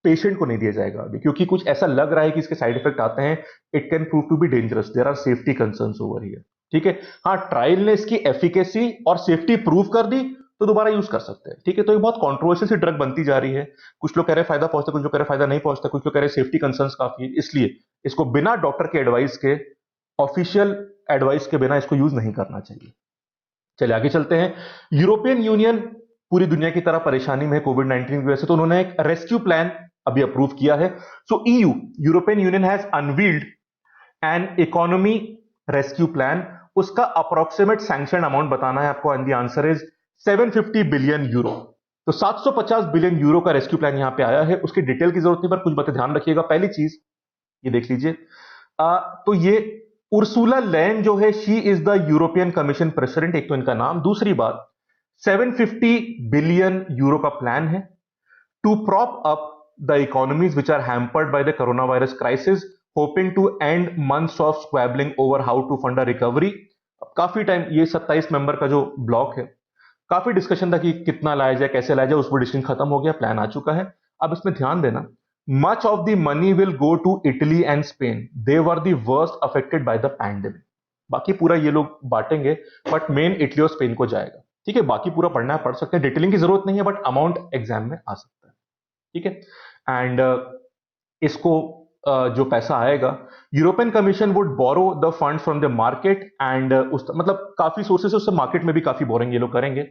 पेशेंट को नहीं दिया जाएगा अभी, क्योंकि कुछ ऐसा लग रहा है कि इसके साइड इफेक्ट आते हैं। It can prove to be dangerous, there are safety concerns over here. ठीक है, हाँ, ट्रायल ने इसकी एफिकेसी और सेफ्टी प्रूव कर दी तो दोबारा यूज कर सकते हैं। ठीक है, तो ये बहुत कंट्रोवर्शियल सी ड्रग बनती जा रही है। कुछ लोग कह रहे हैं फायदा पहुंचता है, कुछ लोग कह रहे हैं फायदा नहीं पहुंचता, कुछ लोग कह रहे हैं सेफ्टी कंसर्न्स काफी है, इसलिए इसको बिना डॉक्टर के एडवाइस के, ऑफिशियल एडवाइस के बिना इसको यूज नहीं करना चाहिए। चलिए आगे चलते हैं। यूरोपियन यूनियन पूरी दुनिया की तरह परेशानी में है कोविड-19 की वजह से, तो उन्होंने एक रेस्क्यू प्लान अभी अप्रूव किया है। सो EU, European union has unveiled an economy rescue plan. उसका अप्रोक्सीमेट सैंक्शन अमाउंट बताना है आपको, and the answer is 750 billion euro. तो 750 बिलियन यूरो का रेस्क्यू प्लान यहां पे आया है। उसकी डिटेल की जरूरत नहीं, पर कुछ बातें ध्यान रखिएगा। पहली चीज ये देख लीजिए, तो ये उर्सुला लैन जो है, she is the European commission president, एक तो इनका नाम। दूसरी बात, 750 बिलियन यूरो का प्लान है to prop up the economies which are hampered by the coronavirus crisis, hoping to end months of squabbling over how to fund a recovery। काफी time ये 27 मेंबर का जो ब्लॉक है, काफी डिस्कशन था कि कितना लाया जाए, कैसे लाया जाए। उस पर डिस्कशन खत्म हो गया, प्लान आ चुका है। अब इसमें ध्यान देना, much of the money will go to Italy and Spain, they were the worst affected by the pandemic. बाकी पूरा ये लोग बांटेंगे, बट मेन इटली और स्पेन को जाएगा। ठीक है, बाकी पूरा पढ़ना है, पढ़ सकते हैं, डिटेलिंग की जरूरत नहीं है, बट अमाउंट एग्जाम में आ सकता है। ठीक है, एंड इसको जो पैसा आएगा, European commission would borrow the fund from the market and उस मतलब काफी सोर्सेस, उससे मार्केट में भी काफी बोरिंग ये लोग करेंगे।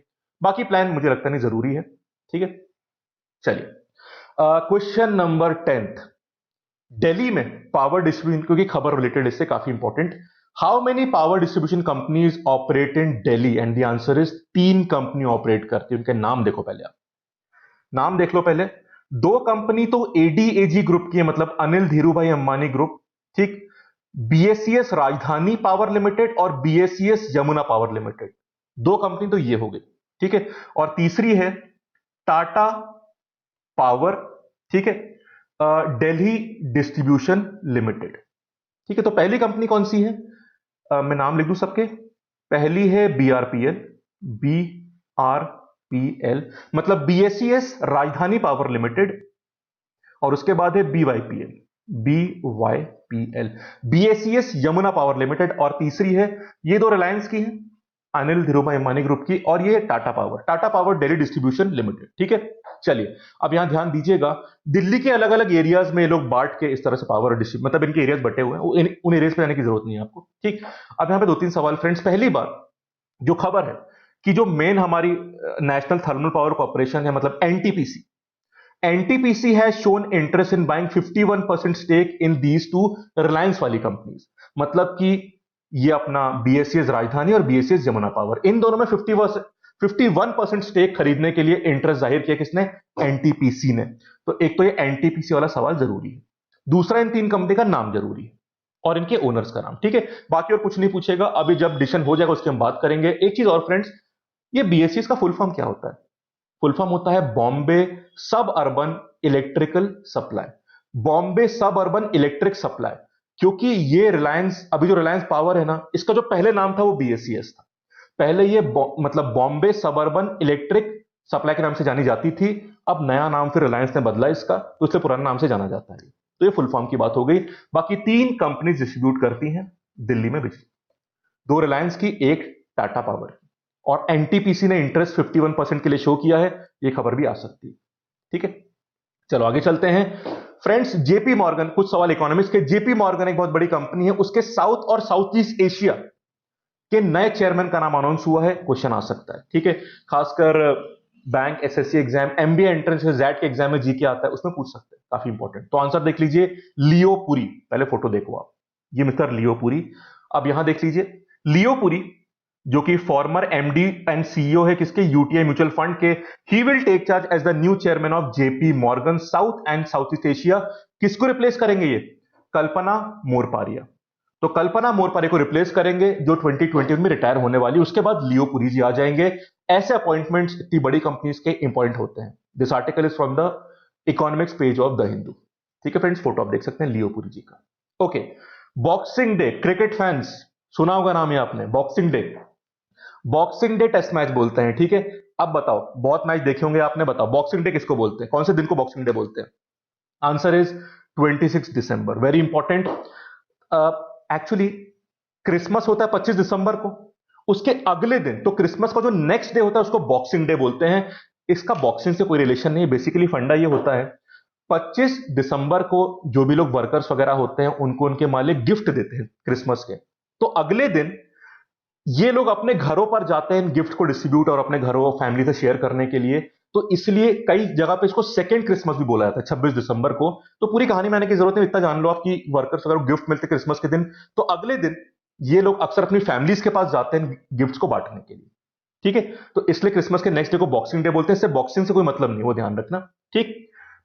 बाकी प्लान मुझे लगता नहीं जरूरी है। ठीक है, चलिए क्वेश्चन नंबर 10th, दिल्ली में पावर डिस्ट्रीब्यूशन, क्योंकि खबर रिलेटेड इससे, काफी important. How many power distribution companies operate in Delhi? And the answer is 3 company operate करती है। उनके नाम देखो, पहले आप नाम देख लो पहले। 2 कंपनी तो एडीएजी ग्रुप की है, मतलब अनिल धीरूभाई अंबानी ग्रुप। ठीक, बीएसईएस राजधानी पावर लिमिटेड और BSES Yamuna power limited, 2 company तो ये हो गई। ठीक है, और तीसरी है टाटा पावर। ठीक है, दिल्ली डिस्ट्रीब्यूशन लिमिटेड। ठीक है, तो पहली कंपनी कौन सी है? मैं नाम लिख दूं सबके। पहली है बीआरपीएल, बीआरपीएल मतलब बीएसईएस राजधानी पावर लिमिटेड, और उसके बाद है BYPL, BYPL BSES Yamuna power limited, और तीसरी है, ये 2 रिलायंस की है, अनिल धीरूभाई अंबानी ग्रुप की, और ये Tata power Delhi distribution limited. ठीक है, चलिए अब यहां ध्यान दीजिएगा, दिल्ली के अलग अलग एरियाज में ये लोग बांट के इस तरह से पावर डिस्ट्रीब्यूट, मतलब इनके एरियाज बटे हुए हैं, उन एरियाज पे जाने की जरूरत नहीं है आपको। ठीक, अब यहां पे 2-3 सवाल फ्रेंड्स। पहली बार जो खबर है कि जो मेन हमारी नेशनल थर्मल पावर कॉर्पोरेशन है, मतलब NTPC, NTPC has shown interest in buying 51% stake in these 2 Reliance वाली कंपनीज। मतलब कि ये अपना बीएसईएस राजधानी और बीएसईएस यमुना पावर, इन दोनों में 51% स्टेक खरीदने के लिए इंटरेस्ट जाहिर किया किसने? एनटीपीसी ने। तो एक तो ये एनटीपीसी वाला सवाल जरूरी है, दूसरा इन 3 कंपनी का नाम जरूरी है और इनके ओनर्स का नाम। ठीक है, बाकी और कुछ नहीं पूछेगा, अभी जब डिसीजन हो जाएगा उसकी हम बात करेंगे। एक चीज और फ्रेंड्स, ये बीएसईएस का फुल फॉर्म क्या होता है? फुल फॉर्म होता है बॉम्बे सब अर्बन इलेक्ट्रिकल सप्लाई, बॉम्बे सब अर्बन इलेक्ट्रिक सप्लाई। क्योंकि ये रिलायंस, अभी जो रिलायंस पावर है ना, इसका जो पहले नाम था वो बीएसईएस था। पहले ये मतलब बॉम्बे सब अर्बन इलेक्ट्रिक सप्लाई के नाम से जानी जाती थी। अब नया नाम फिर रिलायंस ने बदला इसका, तो इसलिए पुराने नाम से जाना जाता है। तो ये फुल फॉर्म की बात हो गई। बाकी 3 कंपनी डिस्ट्रीब्यूट करती हैं दिल्ली में बिजली, 2 रिलायंस की, 1 टाटा पावर की, और एनटीपीसी ने इंटरेस्ट 51% के लिए शो किया है। ये खबर भी आ सकती है। ठीक है, चलो आगे चलते हैं फ्रेंड्स। जेपी मॉर्गन, कुछ सवाल इकोनॉमिक्स के। जेपी मॉर्गन एक बहुत बड़ी कंपनी है, उसके साउथ और साउथ ईस्ट एशिया के नए चेयरमैन का नाम अनाउंस हुआ है, क्वेश्चन आ सकता है। ठीक है, खासकर bank, SSC exam, MBA entrance, जैट के एग्जाम में जीके आता है, उसमें पूछ सकते हैं, काफी इंपॉर्टेंट। तो आंसर देख लीजिए, लियो पुरी। पहले फोटो देखो आप, ये मिस्टर लियो पुरी। अब यहां देख लीजिए, लियो पुरी जो कि फॉर्मर एमडी एंड सीईओ है किसके? यूटीआई म्यूचुअल फंड के। He will take charge as the new chairman of J P Morgan South and South East Asia. किसको रिप्लेस करेंगे ये? कल्पना मोरपारिया। तो कल्पना मोरपारिया को रिप्लेस करेंगे, जो 2020 में रिटायर होने वाली। उसके बाद लियो पुरी जी आ जाएंगे। ऐसे अपॉइंटमेंट्स इतनी बड़ी कंपनीज के इंपॉर्टेंट होते हैं। This article is from the economics page of the Hindu. ठीक है फ्रेंड्स, फोटो आप देख सकते हैं लियो पुरी जी का। Okay, boxing day, cricket fans सुना होगा नाम ये आपने, boxing day. Boxing day test match बोलते हैं। ठीक है, अब बताओ, बहुत मैच देखे होंगे आपने, बताओ बॉक्सिंग डे किसको बोलते हैं? कौन से दिन को बॉक्सिंग डे बोलते हैं? Answer is 26 December. Very important. Actually Christmas होता है 25 दिसंबर को, उसके अगले दिन, तो क्रिसमस का जो नेक्स्ट डे होता है उसको बॉक्सिंग डे बोलते हैं। इसका बॉक्सिंग से कोई रिलेशन नहीं है, बेसिकली फंडा ये होता है, 25 दिसंबर को जो भी लोग वर्कर्स वगैरह होते हैं उनको उनके मालिक गिफ्ट देते हैं क्रिसमस के। तो अगले दिन ये लोग अपने घरों पर जाते हैं गिफ्ट को डिस्ट्रीब्यूट और अपने घरों फैमिली से शेयर करने के लिए। तो इसलिए कई जगह पे इसको सेकंड क्रिसमस भी बोला जाता है, 26 दिसंबर को। तो पूरी कहानी में आने की जरूरत नहीं, इतना जान लो आप कि वर्कर्स अगर गिफ्ट मिलते क्रिसमस के दिन, तो अगले दिन ये लोग अक्सर अपनी फैमिलीज के पास जाते हैं गिफ्ट्स को बांटने के लिए। ठीक है। तो इसलिए क्रिसमस के नेक्स्ट डे को बॉक्सिंग डे बोलते हैं। इससे बॉक्सिंग से कोई मतलब नहीं, वो ध्यान रखना। ठीक।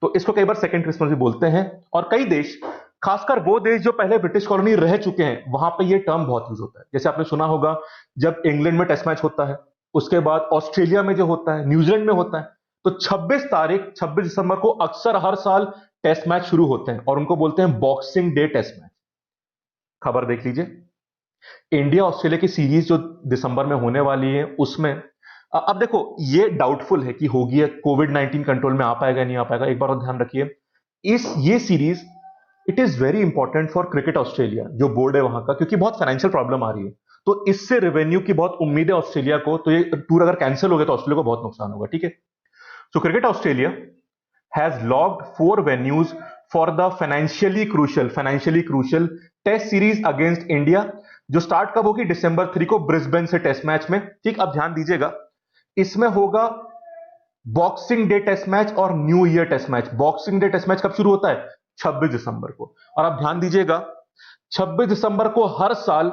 तो इसको कई बार सेकंड क्रिसमस भी बोलते हैं। और कई देश, खासकर वो देश जो पहले ब्रिटिश कॉलोनी रह चुके हैं, वहां पे ये टर्म बहुत यूज होता है। जैसे आपने सुना होगा, जब इंग्लैंड में टेस्ट मैच होता है, उसके बाद ऑस्ट्रेलिया में जो होता है, न्यूजीलैंड में होता है, तो 26 दिसंबर को अक्सर हर साल टेस्ट मैच शुरू होते हैं और उनको बोलते हैं बॉक्सिंग डे टेस्ट मैच। खबर देख लीजिए, इंडिया ऑस्ट्रेलिया की सीरीज जो दिसंबर में होने वाली है, उसमें अब देखो, ये डाउटफुल है कि होगी, कोविड 19 कंट्रोल में आ पाएगा नहीं आ पाएगा। एक बार और ध्यान रखिए, इस ये series it is very important for cricket Australia, जो बोर्ड है वहां का, क्योंकि बहुत फाइनेंशियल प्रॉब्लम आ रही है। तो इससे रेवेन्यू की बहुत उम्मीद है ऑस्ट्रेलिया को। तो ये टूर अगर कैंसिल हो गया तो ऑस्ट्रेलिया को बहुत नुकसान होगा। ठीक है। So cricket Australia has logged 4 venues for the financially crucial test series against India, जो स्टार्ट कब होगी? दिसंबर 3 को ब्रिस्बेन से टेस्ट मैच में। ठीक। अब ध्यान दीजिएगा, इसमें होगा बॉक्सिंग डे टेस्ट मैच और new year test match. Boxing day test match कब शुरू होता है? 26 दिसंबर को। और अब ध्यान दीजिएगा, 26 दिसंबर को हर साल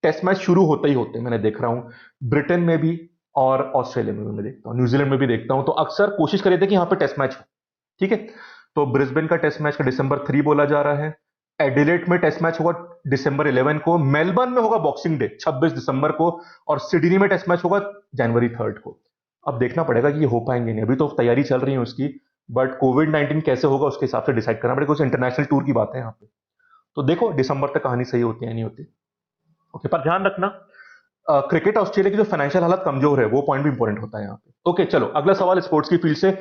टेस्ट मैच शुरू होते ही होते हैं। मैंने देख रहा हूं ब्रिटेन में भी और ऑस्ट्रेलिया में भी मैं देखता हूं, न्यूजीलैंड में भी देखता हूं। तो अक्सर कोशिश करे थे कि यहां पे टेस्ट मैच हो। ठीक है। तो ब्रिस्बेन का टेस्ट मैच का दिसंबर 3 बोला जा रहा है। एडिलेट में टेस्ट मैच होगा दिसंबर 11 को। मेलबर्न में होगा बॉक्सिंग डे 26 दिसंबर को। और सिडनी में टेस्ट मैच होगा जनवरी 3 को। अब देखना पड़ेगा कि ये हो पाएंगे नहीं, अभी तो तैयारी चल रही है उसकी, बट कोविड 19 कैसे होगा उसके हिसाब से डिसाइड करना पड़ेगा। कुछ इंटरनेशनल टूर की बात है यहाँ पे। तो देखो दिसंबर तक कहानी सही होती है नहीं होती। ओके, पर ध्यान रखना, क्रिकेट ऑस्ट्रेलिया की जो फाइनेंशियल हालत कमजोर है, वो पॉइंट भी इंपॉर्टेंट होता है यहाँ पे। ओके चलो, अगला सवाल स्पोर्ट्स की फील्ड से।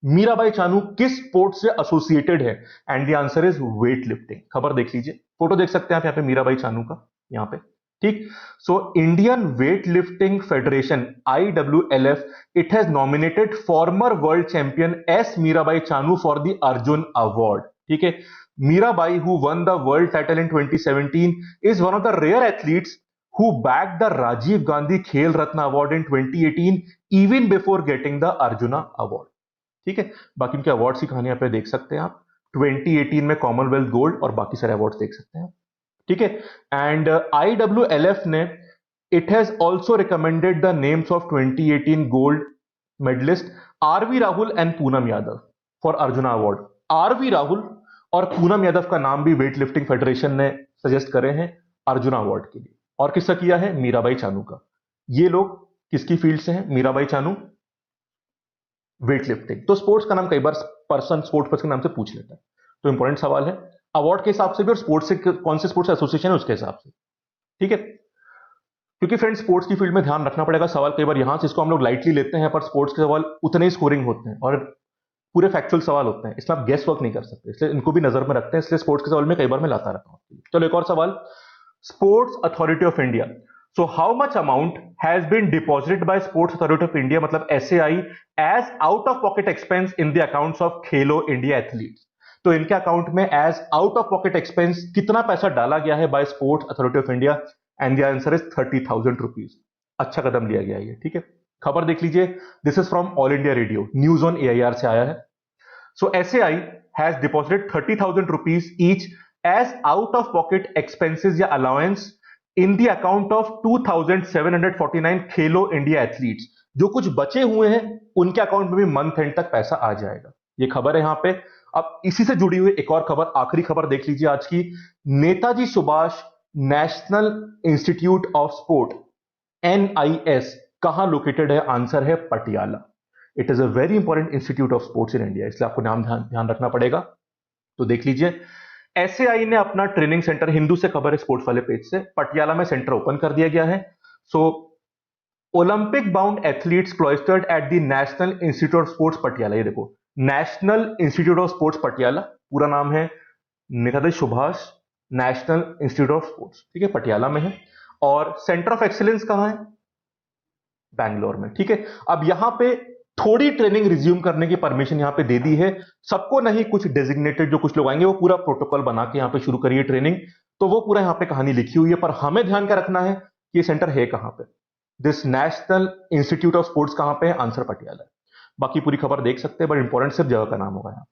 मीराबाई चानू किस स्पोर्ट से एसोसिएटेड है? And the answer is weight lifting. खबर देख लीजिए, फोटो देख सकते हैं आप यहाँ पे मीराबाई चानू का, यहाँ पे। ठीक। So Indian wait lifting federation IWLF, it has nominated farmer world champion S Mirabai Chanu for the Arjun award. ठीक है। Mirabai, who won the world title in 2017, is one of the rare athletes who bagged the Rajiv Gandhi Khel Ratna Award in 2018 even before getting the Arjuna Award। ठीक है। बाकी उनके awards की कहानी यहाँ पे देख सकते हैं आप। 2018 में कॉमनवेल्थ गोल्ड और बाकी सारे अवार्ड्स देख सकते हैं। ठीक है। एंड IWLF ने it has also recommended the names of 2018 gold medallist R V Rahul and Poonam Yadav for Arjuna award. R V Rahul और पूनम यादव का नाम भी वेट लिफ्टिंग फेडरेशन ने सजेस्ट करे हैं अर्जुना अवार्ड के लिए। और किसका किया है? मीराबाई चानू का। ये लोग किसकी फील्ड से हैं? Mirabai Chanu weight lifting. तो स्पोर्ट्स का नाम कई बार स्पोर्ट्स पर्सन के नाम से पूछ लेता है, तो इंपॉर्टेंट सवाल है अवार्ड के हिसाब से भी और स्पोर्ट्स से कौन से स्पोर्ट्स एसोसिएशन है उसके हिसाब से। ठीक है। क्योंकि फ्रेंड्स, स्पोर्ट्स की फील्ड में ध्यान रखना पड़ेगा, सवाल कई बार यहां से इसको हम लोग लाइटली लेते हैं, पर स्पोर्ट्स के सवाल उतने ही स्कोरिंग होते हैं और पूरे फैक्चुअल सवाल होते हैं, इसमें आप गेस वर्क नहीं कर सकते, इसलिए इनको भी नजर में रखते हैं। इसलिए स्पोर्ट्स के सवाल में कई बार मैं लाता रहता हूं। चलो एक और सवाल, sports authority of India. So how much amount has been deposited by sports authority of India, मतलब SAI, as out of pocket expense in the accounts of Khelo India athletes. तो इनके अकाउंट में as out of pocket expense कितना पैसा डाला गया है by sports authority of India? And the answer is 30,000 rupees. अच्छा कदम लिया गया है, ठीक है। खबर देख लीजिए, this is from all India radio, news on AIR से आया है। So SAI has deposited 30,000 rupees each as out of pocket expenses या allowance in the account of 2,749 Khelo India athletes. जो कुछ बचे हुए हैं उनके अकाउंट में भी मंथ एंड तक पैसा आ जाएगा। ये खबर है यहाँ पे। अब इसी से जुड़ी हुई एक और खबर, आखिरी खबर देख लीजिए आज की। Netaji Subhas National Institute of sport NIS कहां लोकेटेड है? आंसर है Patiala. It is a very important institute of sports in India, इसलिए आपको नाम ध्यान रखना पड़ेगा। तो देख लीजिए, SAI ने अपना ट्रेनिंग सेंटर, हिंदू से खबर है स्पोर्ट्स वाले पेज से, पटियाला में सेंटर ओपन कर दिया गया है। So Olympic bound athletes cloistered at the National Institute of Sports Patiala. ये देखो, National Institute of Sports Patiala, पूरा नाम है Netaji Subhas National Institute of Sports. ठीक है, पटियाला में है। और सेंटर ऑफ एक्सीलेंस कहां है? बैंगलोर में। ठीक है। अब यहां पे थोड़ी ट्रेनिंग रिज्यूम करने की परमिशन यहां पे दे दी है, सबको नहीं, कुछ डेजिग्नेटेड जो कुछ लोग आएंगे वो पूरा प्रोटोकॉल बना के यहां पे शुरू करिए ट्रेनिंग। तो वो पूरा यहां पे कहानी लिखी हुई है, पर हमें ध्यान क्या रखना है कि ये सेंटर है कहां पे, this national Institute of sports कहां पे है? आंसर पटियाला है। बाकी पूरी खबर देख सकते हैं, बट इंपॉर्टेंट सिर्फ जगह का नाम होगा यहाँ।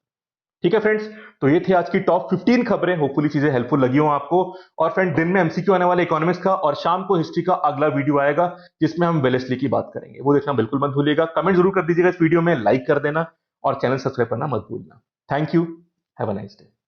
ठीक है फ्रेंड्स, तो ये थी आज की टॉप 15 खबरें। होपफुली चीजें हेल्पफुल लगी हो आपको। और फ्रेंड, दिन में एमसीक्यू आने वाला इकोनॉमिक्स का और शाम को हिस्ट्री का अगला वीडियो आएगा जिसमें हम वेलेस्ली की बात करेंगे। वो देखना बिल्कुल मत भूलिएगा। कमेंट जरूर कर दीजिएगा इस वीडियो में, लाइक कर देना और चैनल सब्सक्राइब करना मत भूलना। Thank you. Have a nice day.